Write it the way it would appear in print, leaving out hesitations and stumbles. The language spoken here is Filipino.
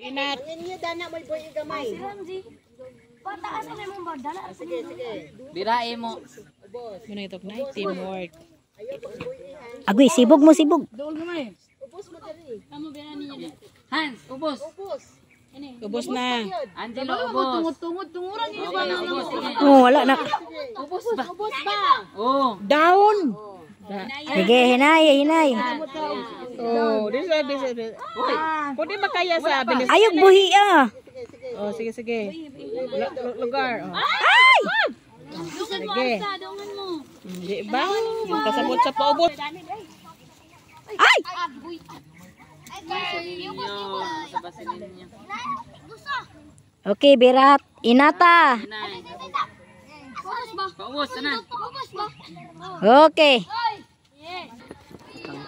Inat. Ang inyo dana may boy gamay. Si Ramzi. Pataas na mo ba? Dala. Sige, sige. Birae mo. Muna ito na teamwork. Agoy, sibog mo, sibog. Ubos mo dali. Hans, ubos. Ubos. Ubos na. Angelo, ubos. Tunguran niyo Okay na, ubos. Sige. Oh, wala na. Ubos ba? Ubos ba? Oo. Down. Sige, hinay, hinay. Oh, this is. Pwede ba kaya sa bilis? Ayog buhi ah. Oh, sige, sige. Lugar. Oh. Ay! Sige. Hindi ba? Yung kasabot sa paubot. Ay! Ninyo. Sabasin ninyo. Okay, Berat. Inata. Inay. Paubos, tanan. Okay. Kang